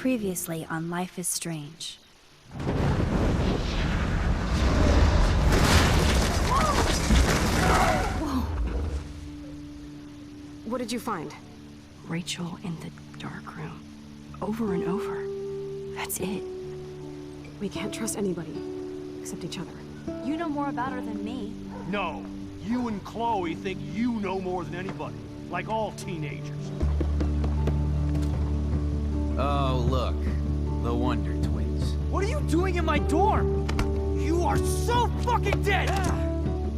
Previously on Life is Strange. Whoa! What did you find? Rachel in the dark room. Over and over. That's it. We can't trust anybody, except each other. You know more about her than me. No. You and Chloe think you know more than anybody. Like all teenagers. Oh, look. The Wonder Twins. What are you doing in my dorm? You are so fucking dead!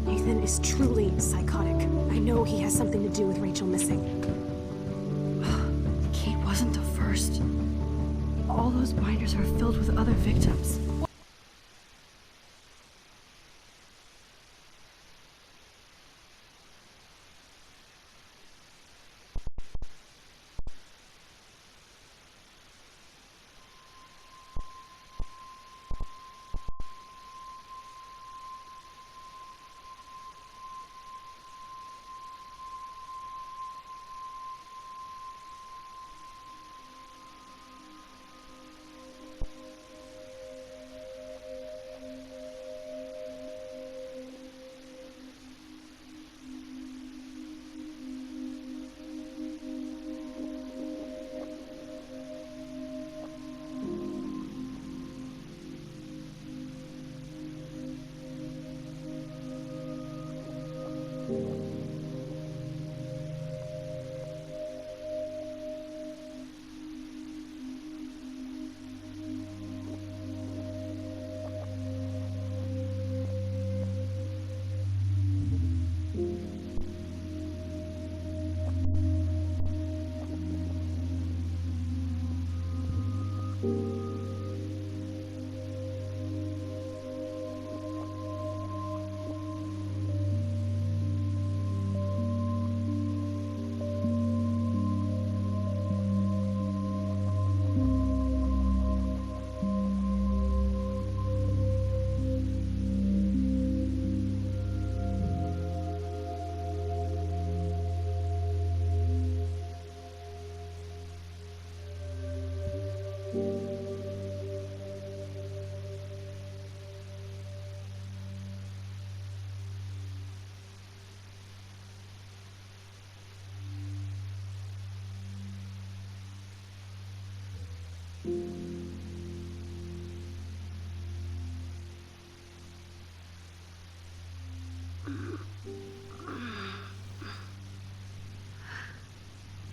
Nathan is truly psychotic. I know he has something to do with Rachel missing. Kate wasn't the first. All those binders are filled with other victims.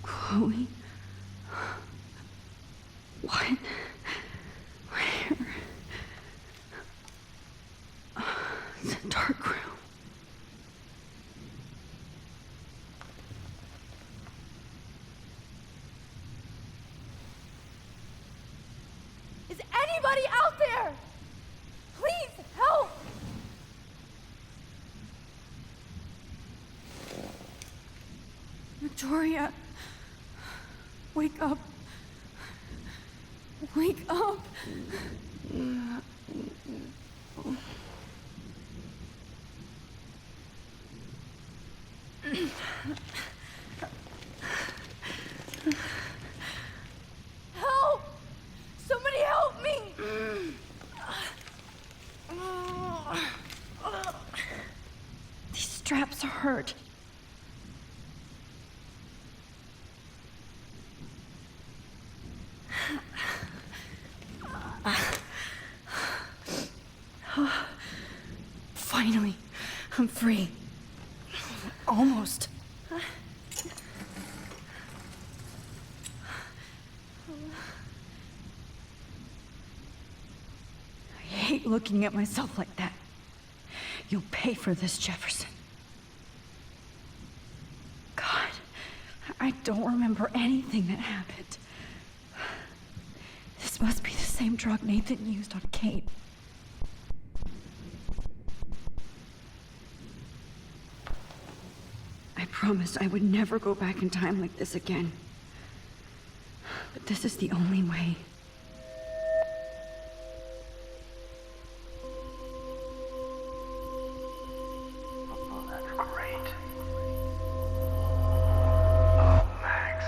Chloe? What? Where? The dark room. Is anybody out there? Please help! Victoria, wake up. Wake up. Help! Somebody help me! These straps hurt. Finally, I'm free. Almost. I hate looking at myself like that. You'll pay for this, Jefferson. God, I don't remember anything that happened. This must be the same drug Nathan used on Kate. I promised I would never go back in time like this again. But this is the only way. Oh, that's great. Oh, Max.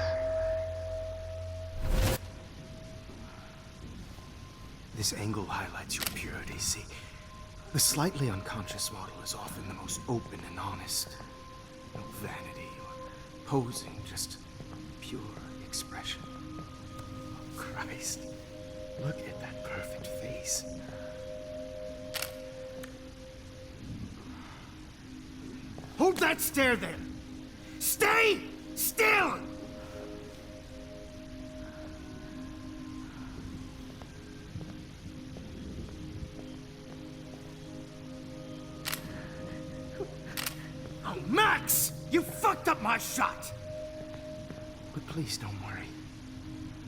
This angle highlights your purity, see? The slightly unconscious model is often the most open and honest. No vanity or posing, just pure expression. Oh, Christ. Look at that perfect face. Hold that stare there! Stay still! Oh, Max! You fucked up my shot! But please don't worry.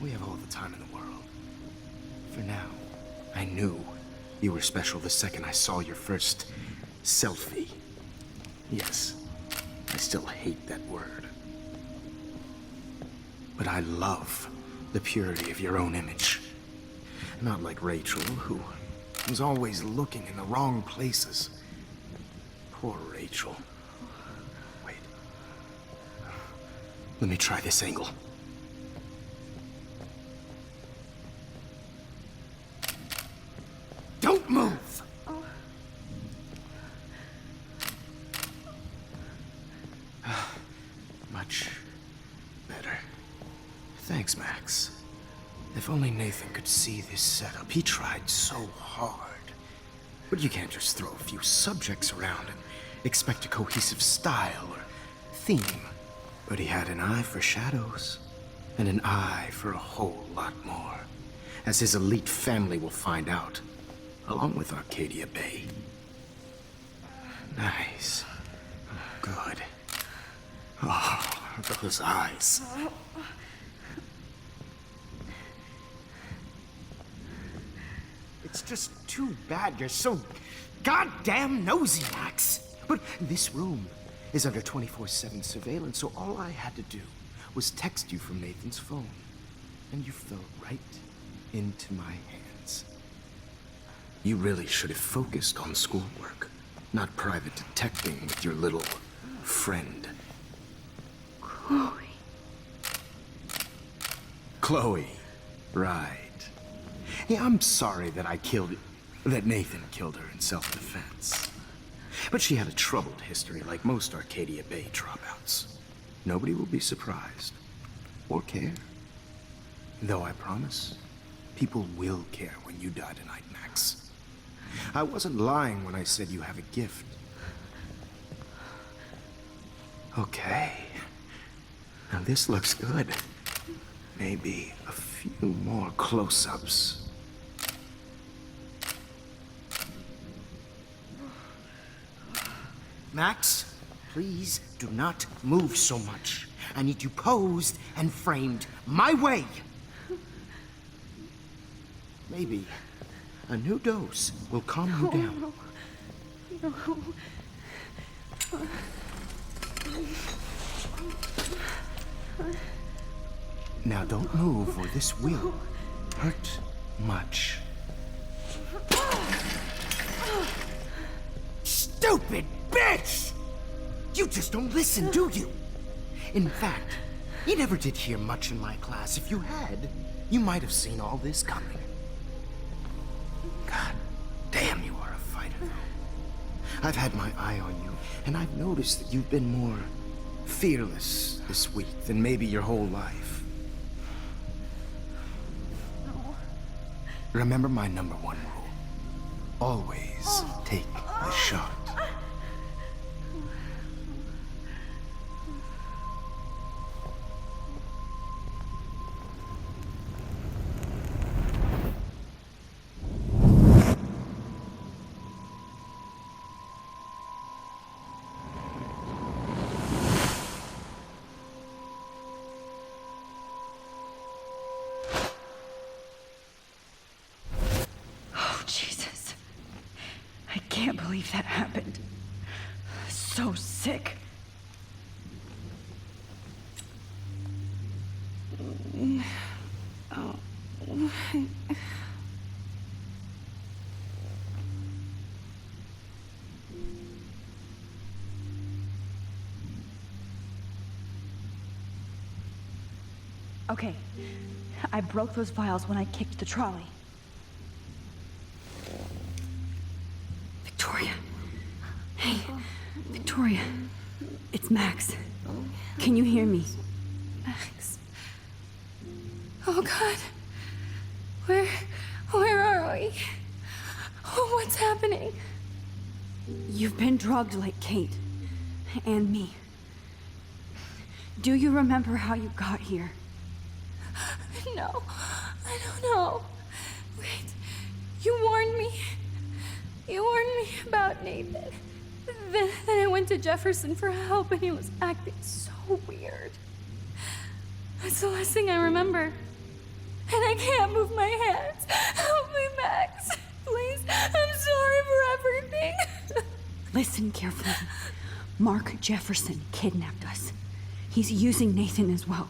We have all the time in the world. For now, I knew you were special the second I saw your first selfie. Yes, I still hate that word. But I love the purity of your own image. Not like Rachel, who was always looking in the wrong places. Poor Rachel. Wait. Let me try this angle. Don't move! Much better. Thanks, Max. If only Nathan could see this setup. He tried so hard. But you can't just throw a few subjects around and expect a cohesive style or theme. But he had an eye for shadows, and an eye for a whole lot more, as his elite family will find out, along with Arcadia Bay. Nice. Good. Oh, those eyes. It's just too bad you're so goddamn nosy, Max. But this room is under 24/7 surveillance, so all I had to do was text you from Nathan's phone. And you fell right into my hands. You really should have focused on schoolwork, not private detecting with your little friend. Chloe. Chloe, right. Yeah, I'm sorry that that Nathan killed her in self-defense. But she had a troubled history like most Arcadia Bay dropouts. Nobody will be surprised or care. Though I promise, people will care when you die tonight, Max. I wasn't lying when I said you have a gift. Okay. Now this looks good. Maybe a few more close-ups. Max, please do not move so much. I need you posed and framed my way. Maybe a new dose will calm you down. Now don't move or this will hurt much. Stupid bitch! You just don't listen, do you? In fact, you never did hear much in my class. If you had, you might have seen all this coming. God damn, you are a fighter. I've had my eye on you, and I've noticed that you've been more fearless this week than maybe your whole life. Remember my #1 rule. Always take the shot. Jesus. I can't believe that happened. So sick. Okay. I broke those vials when I kicked the trolley. Hey, Victoria. It's Max. Can you hear me? Max. Oh God. Where are we? Oh, what's happening? You've been drugged like Kate. And me. Do you remember how you got here? No, I don't know. Wait, you warned me. You warned me about Nathan. Then I went to Jefferson for help and he was acting so weird. That's the last thing I remember. And I can't move my hands. Help me, Max. Please, I'm sorry for everything. Listen carefully. Mark Jefferson kidnapped us. He's using Nathan as well.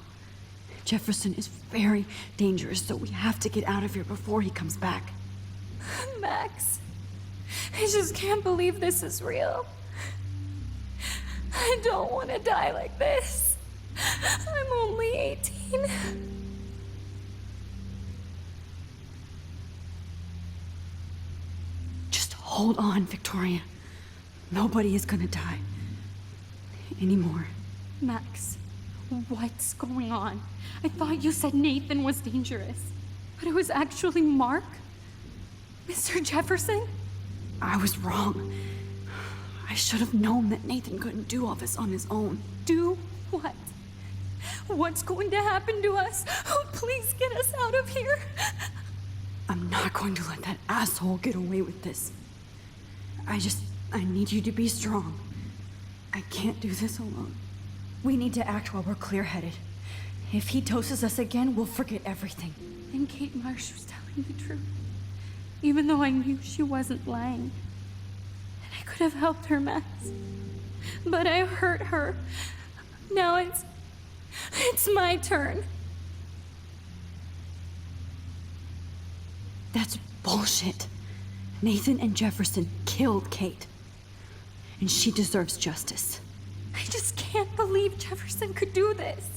Jefferson is very dangerous, so we have to get out of here before he comes back. Max, I just can't believe this is real. I don't want to die like this. I'm only 18. Just hold on, Victoria. Nobody is gonna die. Anymore. Max, what's going on? I thought you said Nathan was dangerous, but it was actually Mark? Mr. Jefferson? I was wrong. I should have known that Nathan couldn't do all this on his own. Do what? What's going to happen to us? Oh, please get us out of here. I'm not going to let that asshole get away with this. I need you to be strong. I can't do this alone. We need to act while we're clear-headed. If he doses us again, we'll forget everything. And Kate Marsh was telling the truth, even though I knew she wasn't lying. And I could have helped her, Max. But I hurt her. Now it's my turn. That's bullshit. Nathan and Jefferson killed Kate. And she deserves justice. I just can't believe Jefferson could do this.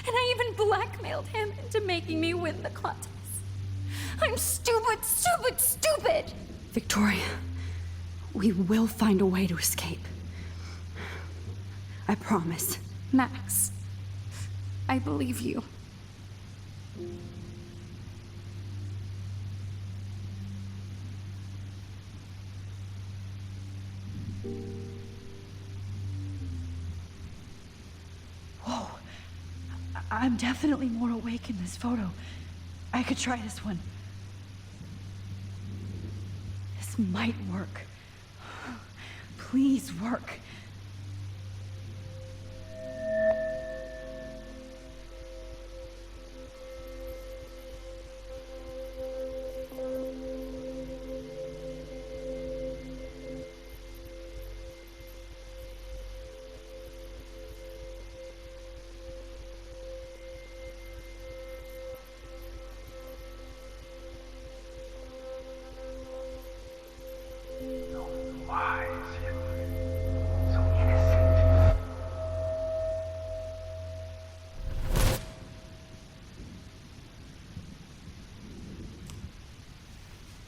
And I even blackmailed him into making me win the contest. I'm stupid, stupid, stupid! Victoria, we will find a way to escape. I promise. Max, I believe you. Whoa. I'm definitely more awake in this photo. I could try this one. This might work. Please work.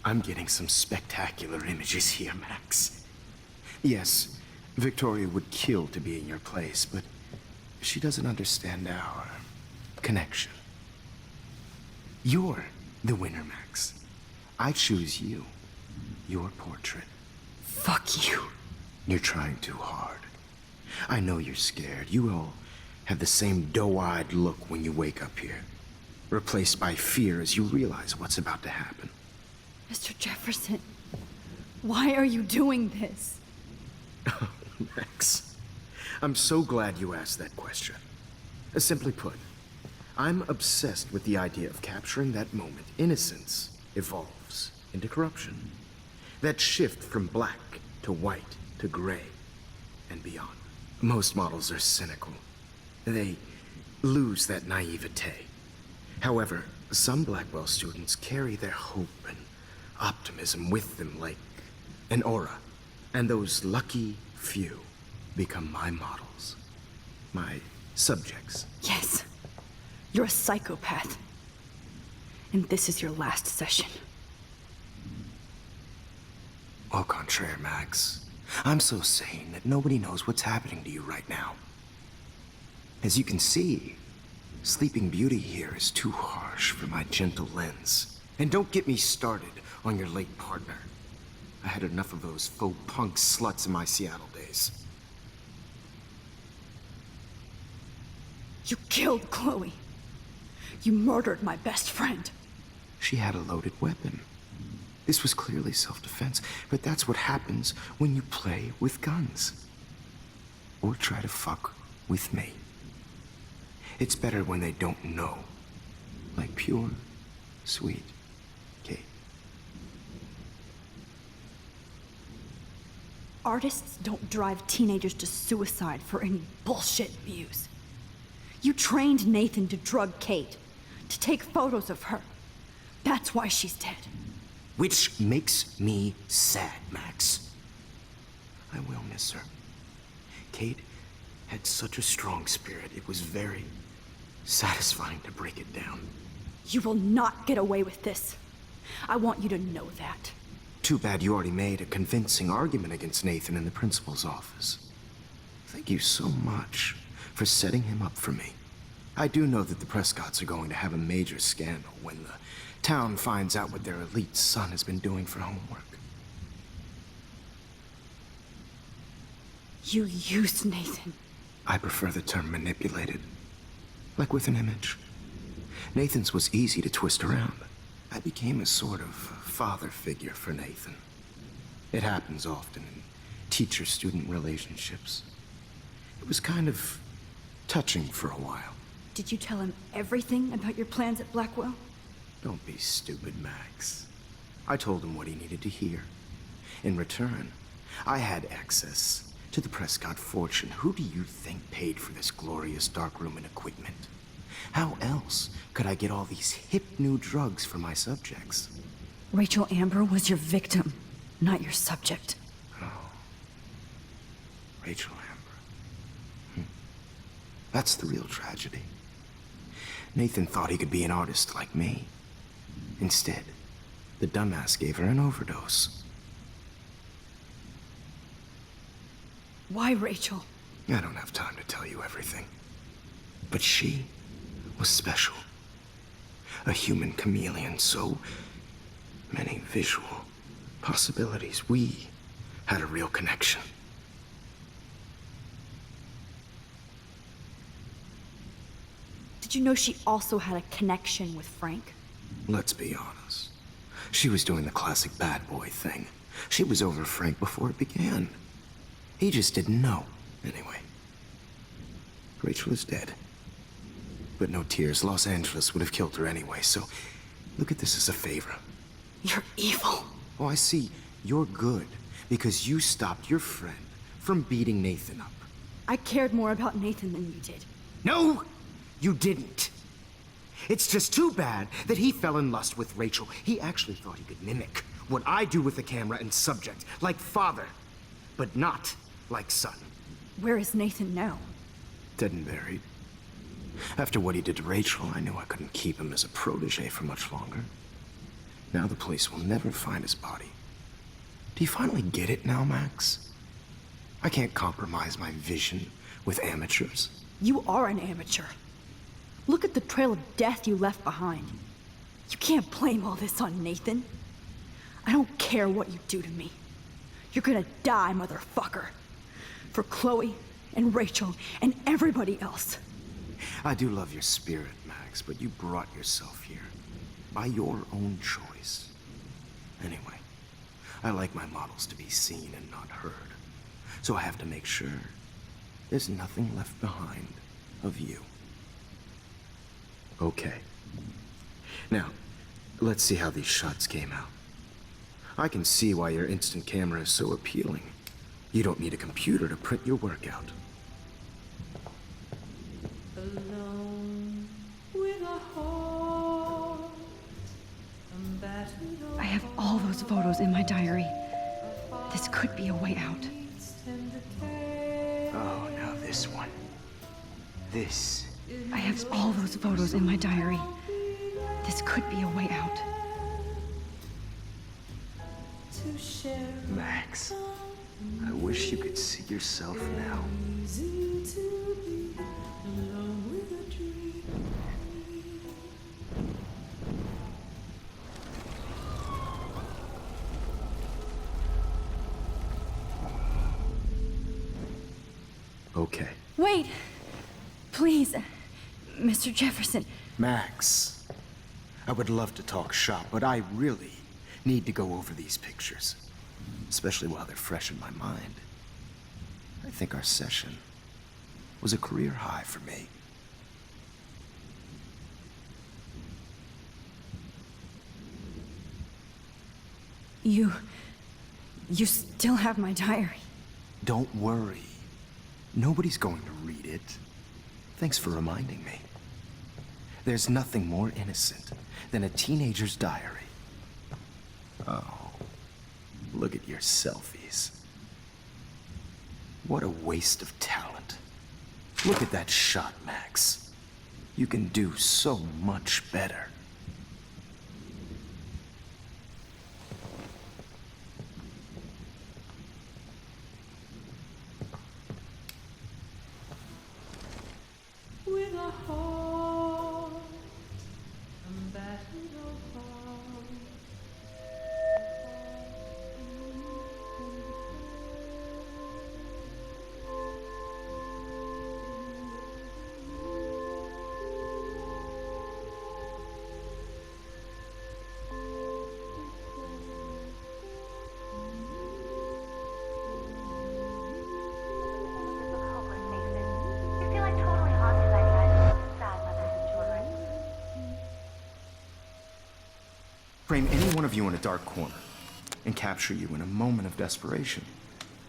I'm getting some spectacular images here, Max. Yes, Victoria would kill to be in your place, but she doesn't understand our connection. You're the winner, Max. I choose you. Your portrait. Fuck you. You're trying too hard. I know you're scared. You all have the same doe-eyed look when you wake up here, replaced by fear as you realize what's about to happen. Mr. Jefferson, why are you doing this? Max, I'm so glad you asked that question. Simply put, I'm obsessed with the idea of capturing that moment innocence evolves into corruption. That shift from black to white to gray and beyond. Most models are cynical. They lose that naivete. However, some Blackwell students carry their hope and optimism with them like an aura. And those lucky few become my models. My subjects. Yes. You're a psychopath. And this is your last session. Au contraire, Max. I'm so sane that nobody knows what's happening to you right now. As you can see, Sleeping Beauty here is too harsh for my gentle lens. And don't get me started on your late partner. I had enough of those faux punk sluts in my Seattle days. You killed Chloe. You murdered my best friend. She had a loaded weapon. This was clearly self-defense, but that's what happens when you play with guns. Or try to fuck with me. It's better when they don't know. Like pure, sweet Kate. Artists don't drive teenagers to suicide for any bullshit views. You trained Nathan to drug Kate, to take photos of her. That's why she's dead. Which makes me sad, Max. I will miss her. Kate had such a strong spirit, it was very satisfying to break it down. You will not get away with this. I want you to know that. Too bad you already made a convincing argument against Nathan in the principal's office. Thank you so much for setting him up for me. I do know that the Prescotts are going to have a major scandal when the town finds out what their elite son has been doing for homework. You used Nathan. I prefer the term manipulated. Like with an image. Nathan's was easy to twist around. I became a sort of father figure for Nathan. It happens often in teacher-student relationships. It was kind of touching for a while. Did you tell him everything about your plans at Blackwell? Don't be stupid, Max. I told him what he needed to hear. In return, I had access to the Prescott fortune. Who do you think paid for this glorious darkroom and equipment? How else could I get all these hip new drugs for my subjects? Rachel Amber was your victim, not your subject. Rachel Amber. That's the real tragedy. Nathan thought he could be an artist like me. Instead, the dumbass gave her an overdose. Why Rachel? I don't have time to tell you everything. But she was special. A human chameleon, so many visual possibilities. We had a real connection. Did you know she also had a connection with Frank? Let's be honest. She was doing the classic bad boy thing. She was over Frank before it began. He just didn't know. Anyway, Rachel is dead. But no tears. Los Angeles would have killed her anyway, so look at this as a favor. You're evil. Oh, I see. You're good because you stopped your friend from beating Nathan up. I cared more about Nathan than you did. No, you didn't. It's just too bad that he fell in lust with Rachel. He actually thought he could mimic what I do with the camera and subject, like father, but not like son. Where is Nathan now? Dead and buried. After what he did to Rachel, I knew I couldn't keep him as a protege for much longer. Now the police will never find his body. Do you finally get it now, Max? I can't compromise my vision with amateurs. You are an amateur. Look at the trail of death you left behind. You can't blame all this on Nathan. I don't care what you do to me. You're gonna die, motherfucker. For Chloe and Rachel and everybody else. I do love your spirit, Max, but you brought yourself here. By your own choice. Anyway, I like my models to be seen and not heard. So I have to make sure there's nothing left behind of you. Okay. Now, let's see how these shots came out. I can see why your instant camera is so appealing. You don't need a computer to print your work out. I have all those photos in my diary. This could be a way out. Oh, now this one. This. I have all those photos in my diary. This could be a way out. Max, I wish you could see yourself now. Okay. Wait! Please, Mr. Jefferson. Max, I would love to talk shop, but I really need to go over these pictures. Especially while they're fresh in my mind. I think our session was a career high for me. You still have my diary. Don't worry. Nobody's going to read it. Thanks for reminding me. There's nothing more innocent than a teenager's diary. Oh, look at your selfies. What a waste of talent. Look at that shot, Max. You can do so much better. With a heart battered apart. Frame any one of you in a dark corner and capture you in a moment of desperation.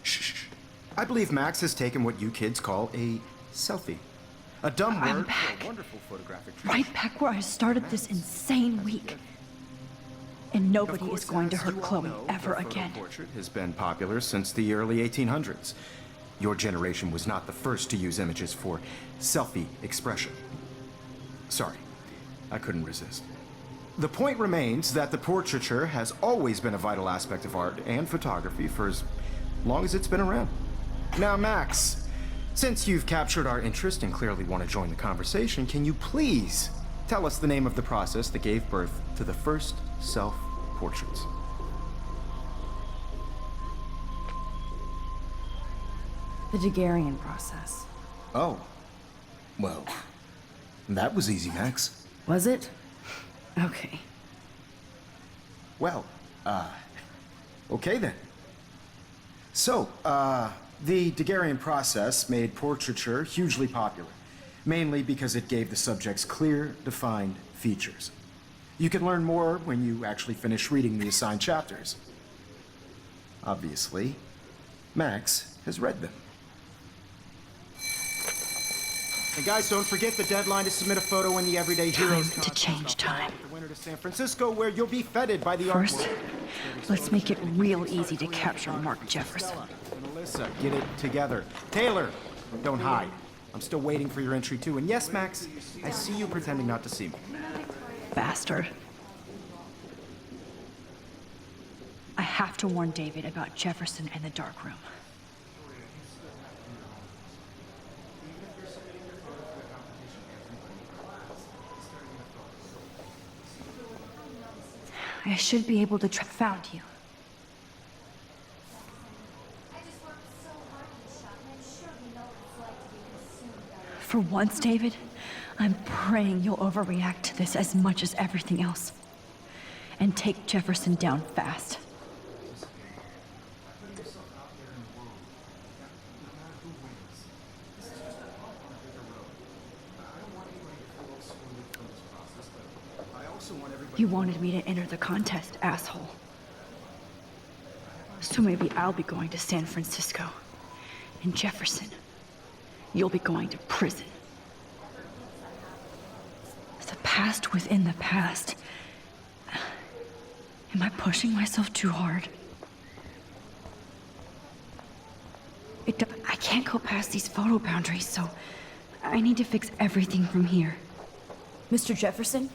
Shh. I believe Max has taken what you kids call a selfie. A dumb I'm word back. for a wonderful photographic Right back where I started this insane week. And nobody is going to hurt Chloe ever again. Portrait has been popular since the early 1800s. Your generation was not the first to use images for selfie expression. Sorry, I couldn't resist. The point remains that the portraiture has always been a vital aspect of art and photography for as long as it's been around. Now, Max, since you've captured our interest and clearly want to join the conversation, can you please tell us the name of the process that gave birth to the first self-portraits? The Daguerrean process. Oh. Well, that was easy, Max. Was it? Okay. Well, okay then. So, the Daguerrean process made portraiture hugely popular, mainly because it gave the subjects clear, defined features. You can learn more when you actually finish reading the assigned chapters. Obviously, Max has read them. And guys, don't forget the deadline to submit a photo in the Everyday Heroes Time to change time. The winter to San Francisco, where you'll be feted by the art First, world. let's make it real easy to capture Mark Jefferson. And Alyssa, get it together. Taylor, don't hide. I'm still waiting for your entry too. And yes, Max, I see you pretending not to see me. Bastard. I have to warn David about Jefferson and the dark room. I should be able to found you. For once, David, I'm praying you'll overreact to this as much as everything else. And take Jefferson down fast. You wanted me to enter the contest, asshole. So maybe I'll be going to San Francisco. And Jefferson, you'll be going to prison. The past within the past. Am I pushing myself too hard? I can't go past these photo boundaries, so I need to fix everything from here. Mr. Jefferson?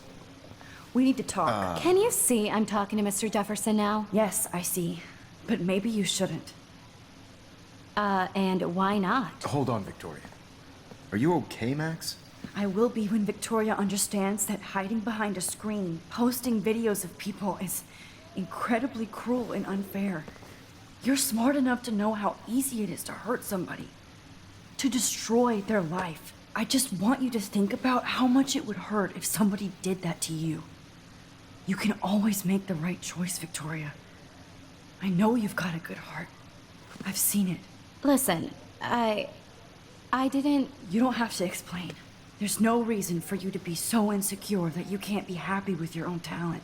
We need to talk. Can you see I'm talking to Mr. Jefferson now? Yes, I see. But maybe you shouldn't. And why not? Hold on, Victoria. Are you okay, Max? I will be when Victoria understands that hiding behind a screen, posting videos of people is incredibly cruel and unfair. You're smart enough to know how easy it is to hurt somebody, to destroy their life. I just want you to think about how much it would hurt if somebody did that to you. You can always make the right choice, Victoria. I know you've got a good heart. I've seen it. Listen, I didn't... You don't have to explain. There's no reason for you to be so insecure that you can't be happy with your own talent.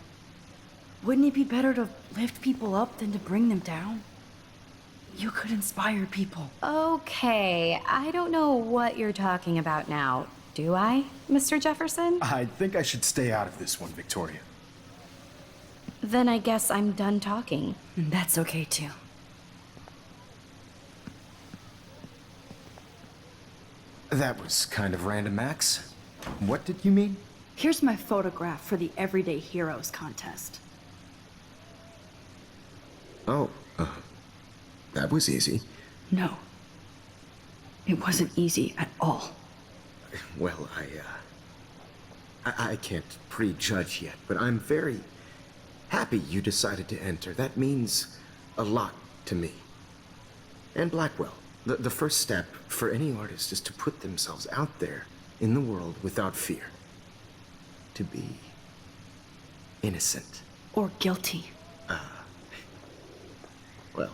Wouldn't it be better to lift people up than to bring them down? You could inspire people. Okay, I don't know what you're talking about now, do I, Mr. Jefferson? I think I should stay out of this one, Victoria. Then I guess I'm done talking. And that's okay too. That was kind of random, Max. What did you mean? Here's my photograph for the Everyday Heroes contest. Oh, that was easy. No. It wasn't easy at all. Well, I can't prejudge yet, but I'm very happy you decided to enter. That means a lot to me. And Blackwell. The first step for any artist is to put themselves out there in the world without fear. To be innocent. Or guilty. Well,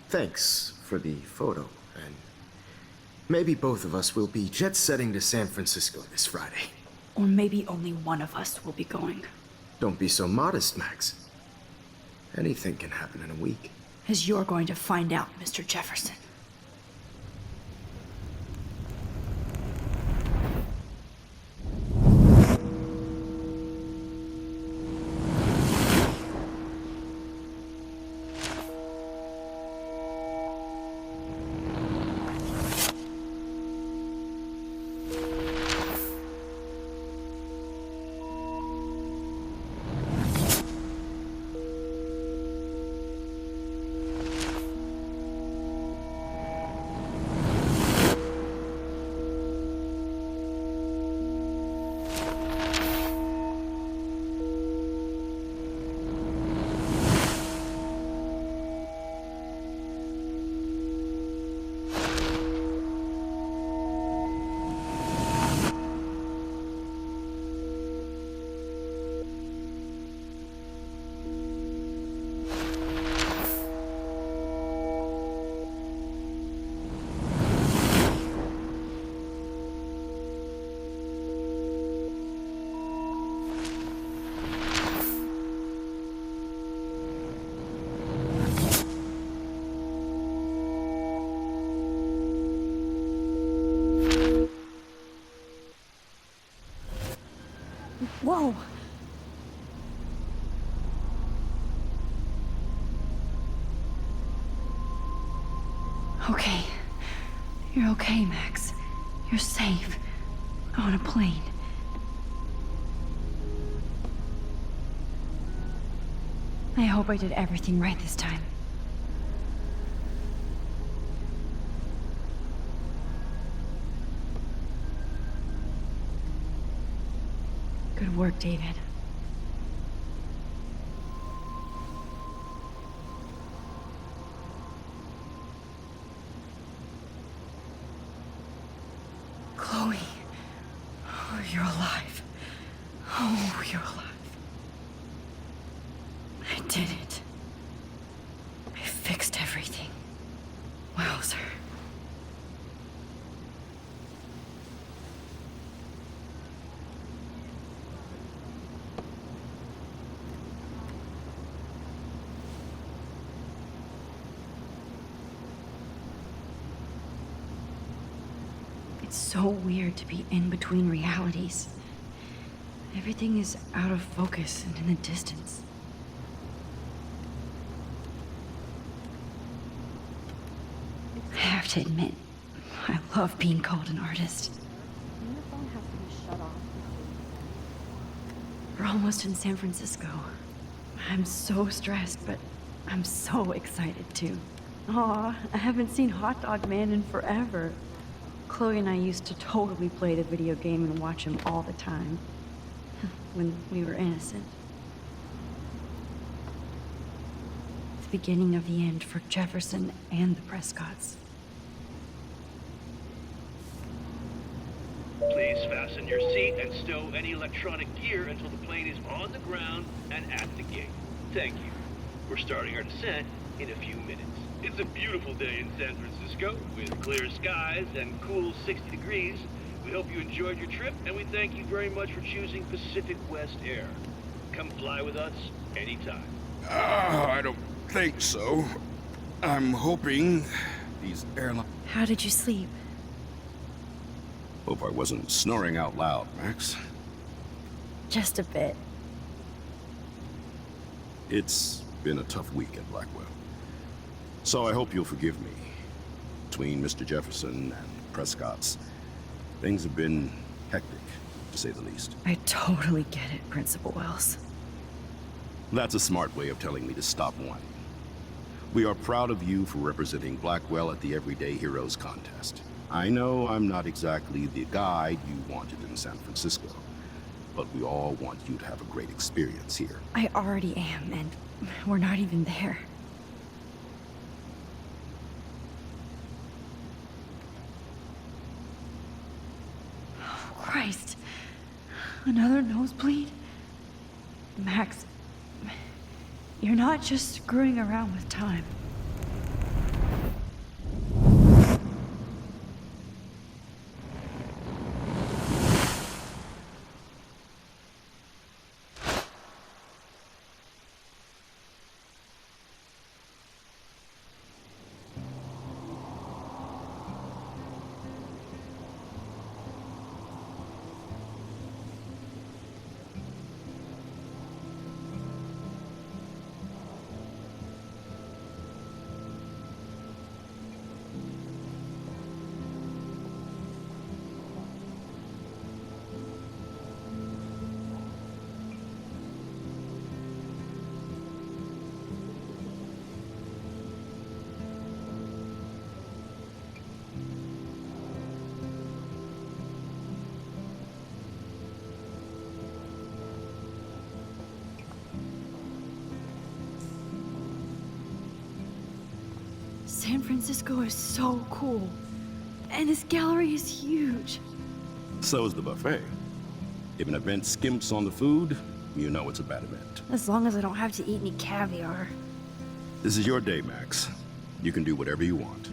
thanks for the photo, and maybe both of us will be jet-setting to San Francisco this Friday. Or maybe only one of us will be going. Don't be so modest, Max. Anything can happen in a week. As you're going to find out, Mr. Jefferson. Whoa! Okay. You're okay, Max. You're safe. On a plane. I hope I did everything right this time. Good work, David. Chloe. Oh, you're alive. Oh, you're alive. I did it. I fixed everything. Wowzer. It's so weird to be in between realities. Everything is out of focus and in the distance. I have to admit, I love being called an artist. Your phone has to be shut off. We're almost in San Francisco. I'm so stressed, but I'm so excited too. Aw, I haven't seen Hot Dog Man in forever. Chloe and I used to totally play the video game and watch him all the time. When we were innocent. The beginning of the end for Jefferson and the Prescotts. Please fasten your seat and stow any electronic gear until the plane is on the ground and at the gate. Thank you. We're starting our descent in a few minutes. It's a beautiful day in San Francisco with clear skies and cool 60 degrees. We hope you enjoyed your trip, and we thank you very much for choosing Pacific West Air. Come fly with us anytime. I don't think so. I'm hoping these airlines... How did you sleep? Hope I wasn't snoring out loud, Max. Just a bit. It's been a tough week at Blackwell. So I hope you'll forgive me. Between Mr. Jefferson and Prescott's, things have been hectic, to say the least. I totally get it, Principal Wells. That's a smart way of telling me to stop whining. We are proud of you for representing Blackwell at the Everyday Heroes contest. I know I'm not exactly the guide you wanted in San Francisco, but we all want you to have a great experience here. I already am, and we're not even there. Oh, Christ. Another nosebleed? Max, you're not just screwing around with time. San Francisco is so cool. And this gallery is huge. So is the buffet. If an event skimps on the food, you know it's a bad event. As long as I don't have to eat any caviar. This is your day, Max. You can do whatever you want.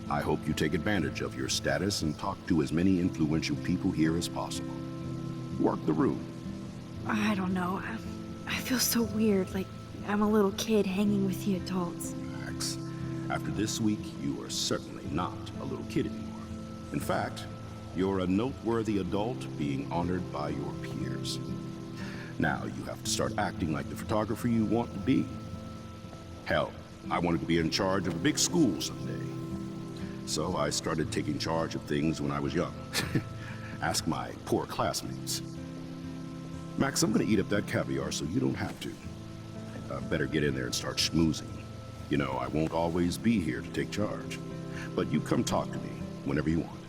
I hope you take advantage of your status and talk to as many influential people here as possible. Work the room. I don't know. I feel so weird, like I'm a little kid hanging with the adults. Max, after this week, you are certainly not a little kid anymore. In fact, you're a noteworthy adult being honored by your peers. Now you have to start acting like the photographer you want to be. Hell, I wanted to be in charge of a big school someday. So I started taking charge of things when I was young. Ask my poor classmates. Max, I'm gonna eat up that caviar so you don't have to. Better get in there and start schmoozing. You know, I won't always be here to take charge. But you come talk to me whenever you want.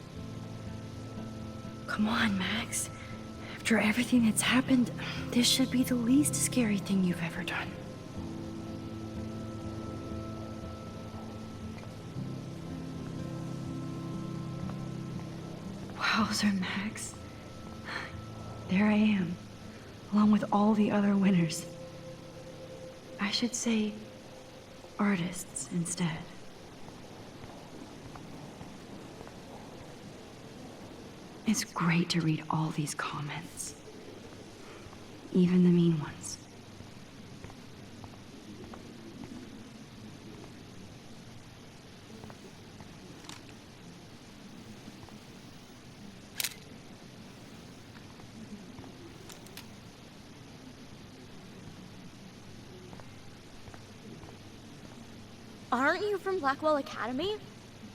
Come on, Max. After everything that's happened, this should be the least scary thing you've ever done. Wowzer, Max. There I am, along with all the other winners. I should say artists instead. It's great to read all these comments, even the mean ones. Aren't you from Blackwell Academy?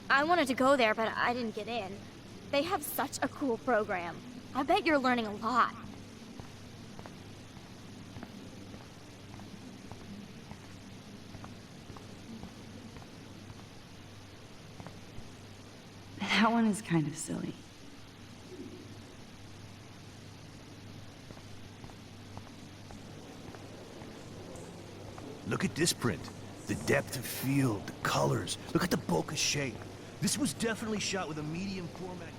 I wanted to go there, but I didn't get in. They have such a cool program. I bet you're learning a lot. That one is kind of silly. Look at this print. The depth of field, the colors. Look at the bokeh shape. This was definitely shot with a medium format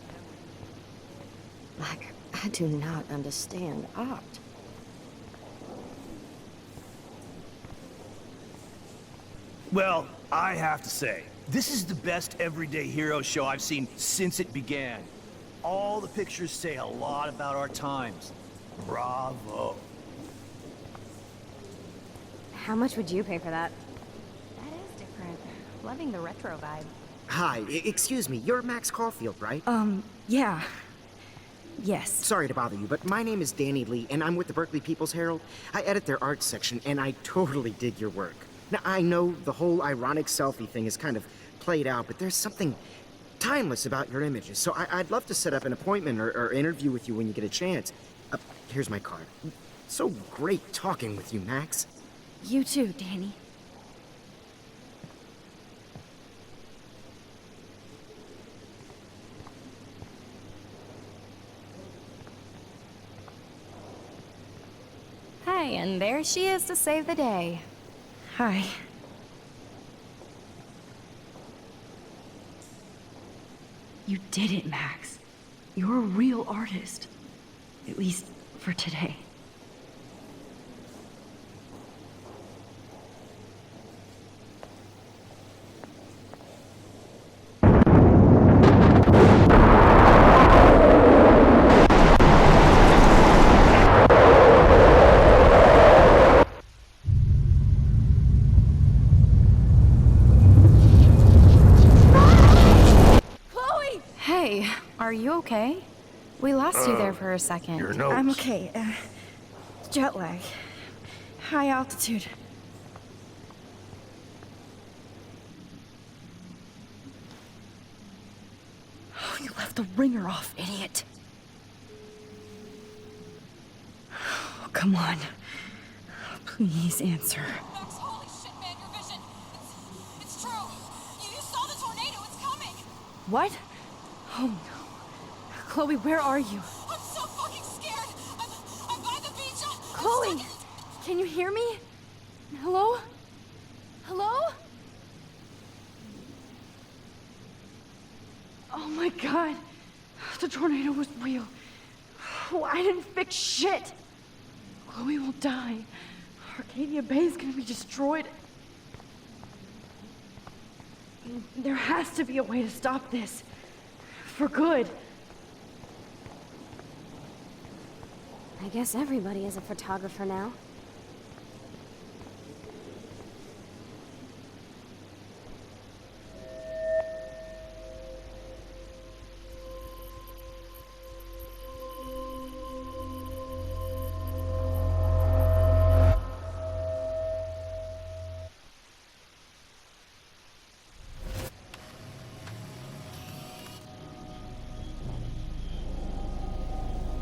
camera. Like, I do not understand art. Well, I have to say, this is the best everyday hero show I've seen since it began. All the pictures say a lot about our times. Bravo. How much would you pay for that? That is different. Loving the retro vibe. Hi, excuse me, you're Max Caulfield, right? Yeah. Yes. Sorry to bother you, but my name is Danny Lee, and I'm with the Berkeley People's Herald. I edit their art section, and I totally dig your work. Now, I know the whole ironic selfie thing is kind of played out, but there's something timeless about your images, so I'd love to set up an appointment or interview with you when you get a chance. Here's my card. So great talking with you, Max. You too, Danny. Hi, and there she is to save the day. Hi. You did it, Max. You're a real artist. At least for today. Hey, are you okay? We lost you there for a second. Your notes. I'm okay. Jet lag. High altitude. Oh, you left the ringer off, idiot. Oh, come on. Please answer. Max, holy shit, man, your vision. It's true. You saw the tornado. It's coming. What? Oh no. Chloe, where are you? I'm so fucking scared. I'm by the beach. Chloe! Can you hear me? Hello? Hello? Oh my god. The tornado was real. Oh, I didn't fix shit. Chloe will die. Arcadia Bay is gonna be destroyed. There has to be a way to stop this. For good. I guess everybody is a photographer now.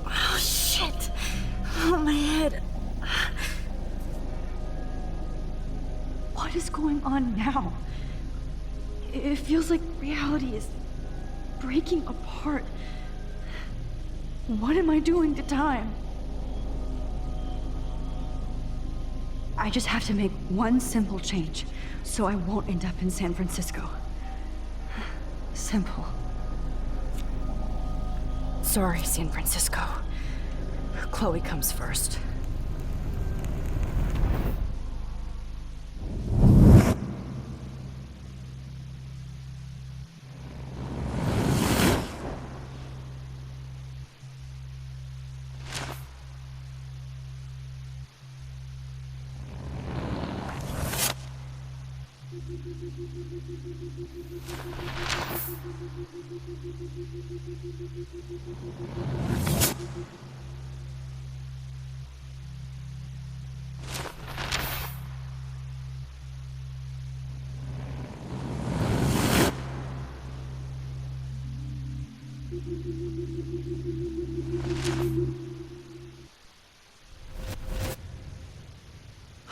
Oh shit! Oh, my head. What is going on now? It feels like reality is breaking apart. What am I doing to time? I just have to make one simple change, so I won't end up in San Francisco. Simple. Sorry, San Francisco. Chloe comes first.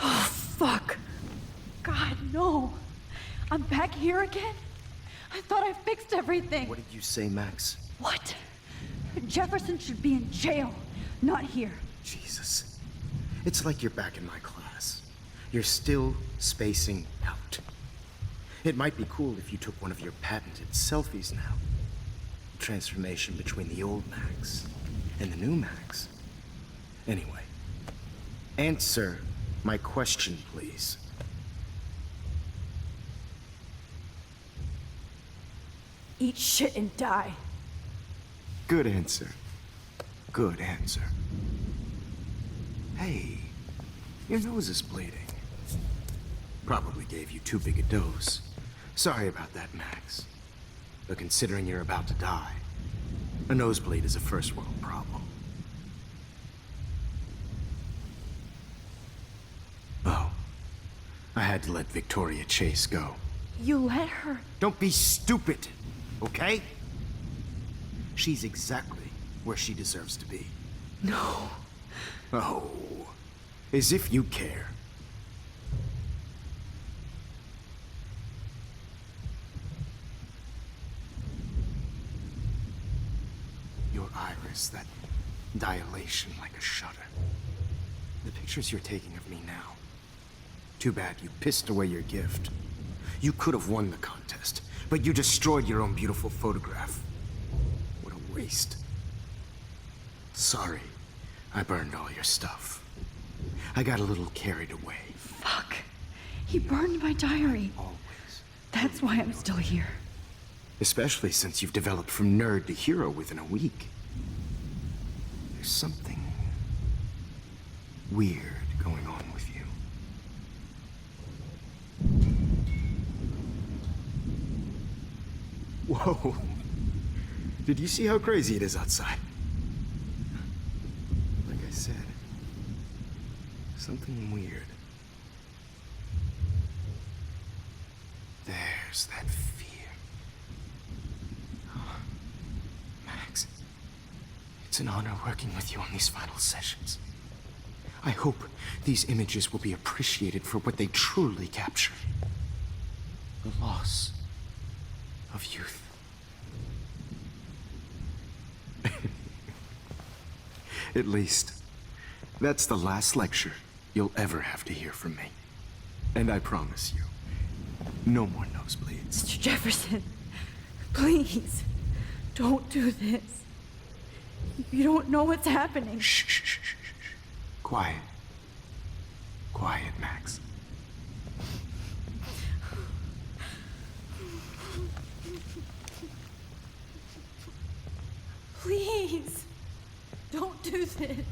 Oh, fuck. God, no. I'm back here again? I thought I fixed everything. What did you say, Max? What? Jefferson should be in jail, not here. Jesus. It's like you're back in my class. You're still spacing out. It might be cool if you took one of your patented selfies now. The transformation between the old Max and the new Max. Anyway, answer my question, please. Eat shit and die. Good answer. Good answer. Hey, your nose is bleeding. Probably gave you too big a dose. Sorry about that, Max. But considering you're about to die, a nosebleed is a first world problem. Oh, I had to let Victoria Chase go. You let her? Don't be stupid, okay? She's exactly where she deserves to be. No. Oh, as if you care. Your iris, that dilation like a shutter. The pictures you're taking of me now. Too bad you pissed away your gift. You could have won the contest, but you destroyed your own beautiful photograph. What a waste. Sorry, I burned all your stuff. I got a little carried away. Fuck. He burned my diary. Always. That's why I'm still here. Especially since you've developed from nerd to hero within a week. There's something weird going on with you. Whoa. Did you see how crazy it is outside? Like I said, something weird. There's that fear. Max, it's an honor working with you on these final sessions. I hope these images will be appreciated for what they truly capture. The loss of youth. At least, that's the last lecture you'll ever have to hear from me. And I promise you, no more nosebleeds. Mr. Jefferson, please, don't do this. You don't know what's happening. Shh, shh, shh, shh, shh. Quiet. Quiet, Max. Please, don't do this.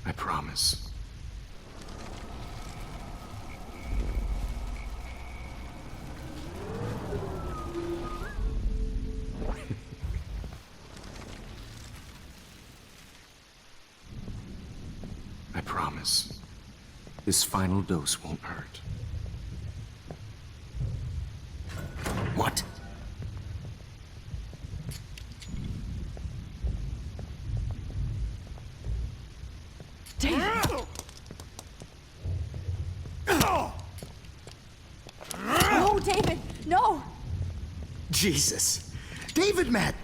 I promise. I promise. This final dose won't hurt. What? David! No, David, no! Jesus! David, Matt!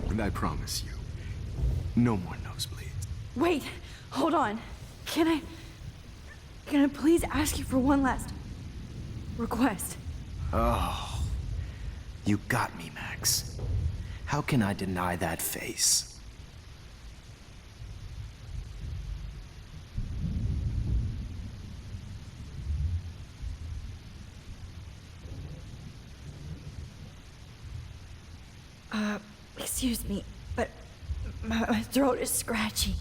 And I promise you, no more nosebleeds. Wait, hold on. Can I please ask you for one last request? Oh, you got me, Max. How can I deny that face? Excuse me, but my throat is scratchy.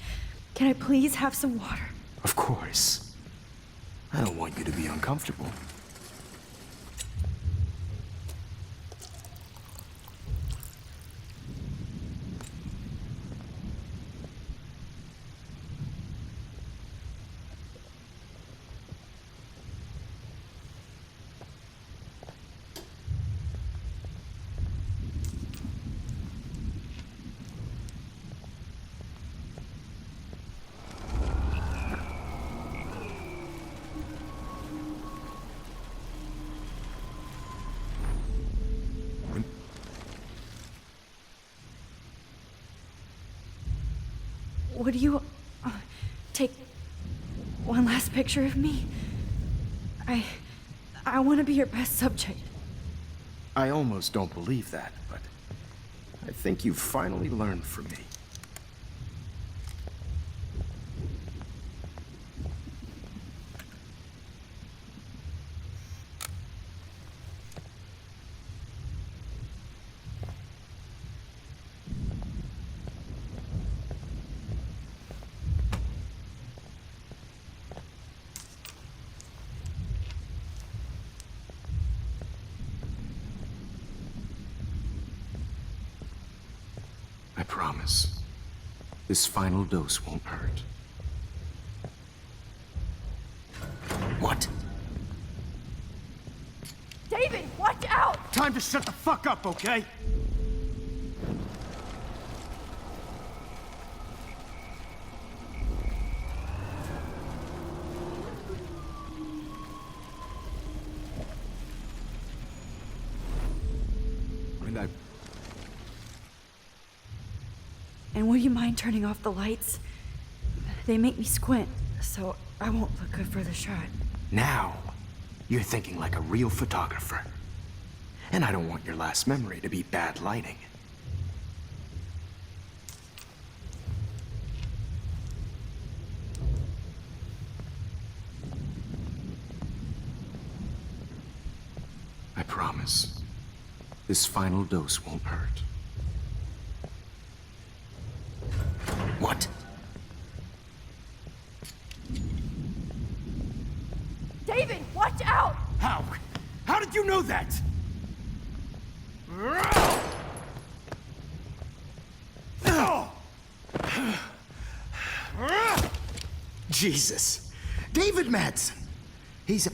Can I please have some water? Of course. I don't want you to be uncomfortable. would you take one last picture of me? I want to be your best subject. I almost don't believe that, but I think you've finally learned from me. I promise. This final dose won't hurt. What? David, watch out! Time to shut the fuck up, okay? And will you mind turning off the lights? They make me squint, so I won't look good for the shot. Now, you're thinking like a real photographer. And I don't want your last memory to be bad lighting. I promise. This final dose won't hurt. What? David, watch out! How? How did you know that? Jesus. David Madsen. He's a...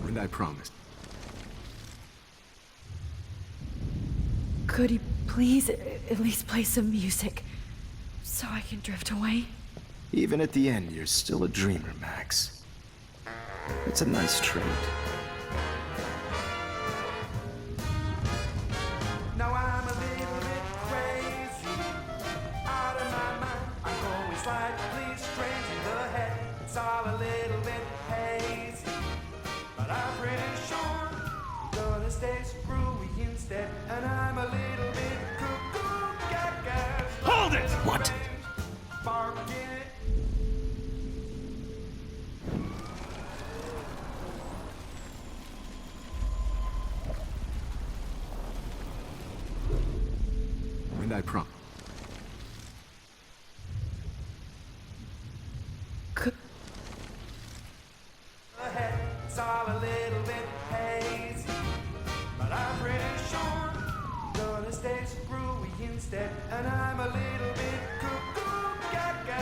And I promised. Could you please at least play some music so I can drift away? Even at the end, you're still a dreamer, Max. It's a nice treat. Now I'm a little bit crazy, out of my mind. I'm going slightly strange in the head. It's all a little bit hazy, but I'm pretty sure I'm gonna stay screwy instead. And I'm a little bit cuckoo, gaga. Hold it! What? Barking. And I promise. It's all a little bit hazy, but I'm pretty sure I'm gonna stay screwy instead. And I'm a little bit cuckoo, gaga.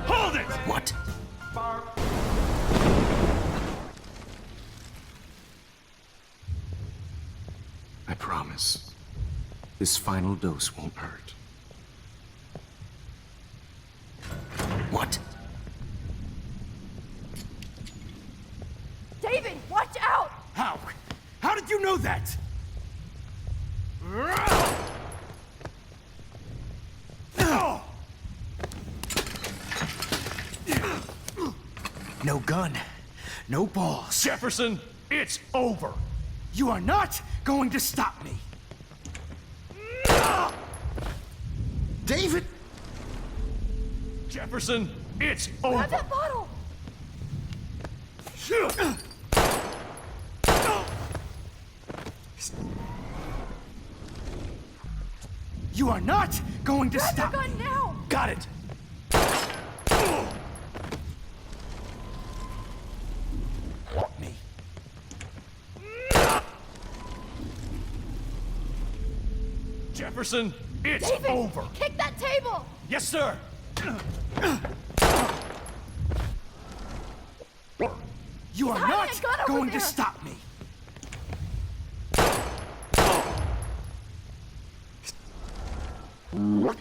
Hold it! What? Bark. I promise. This final dose won't hurt. What? David, watch out! How? How did you know that? No gun. No balls. Jefferson, it's over. You are not going to stop me. David! Jefferson, it's Grab over. that bottle! You are not going to Grab stop your me. gun now! Got it. Me. Jefferson, it's David, over. kick that table! Yes, sir. You are hiding not a gun over going there. to stop me.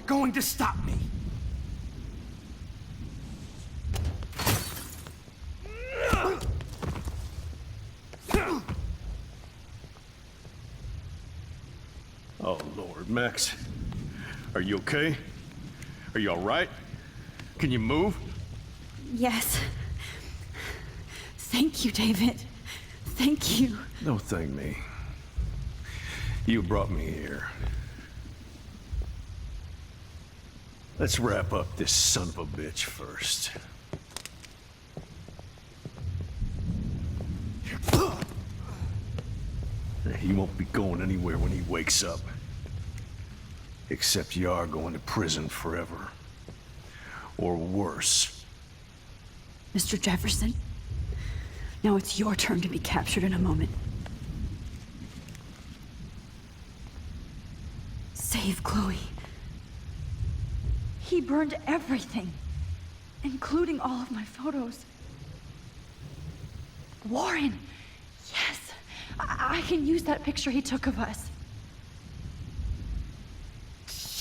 Going to stop me. Max, are you okay? Are you all right? Can you move? Yes. Thank you, David. Thank you. No, thank me. You brought me here. Let's wrap up this son of a bitch first. He won't be going anywhere when he wakes up. Except you are going to prison forever. Or worse. Mr. Jefferson, now it's your turn to be captured in a moment. Save Chloe. He burned everything, including all of my photos. Warren! Yes! I can use that picture he took of us.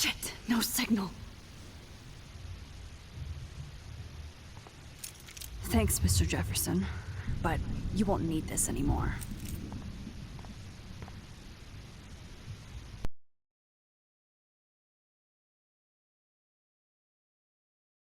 Shit, no signal. Thanks, Mr. Jefferson, but you won't need this anymore.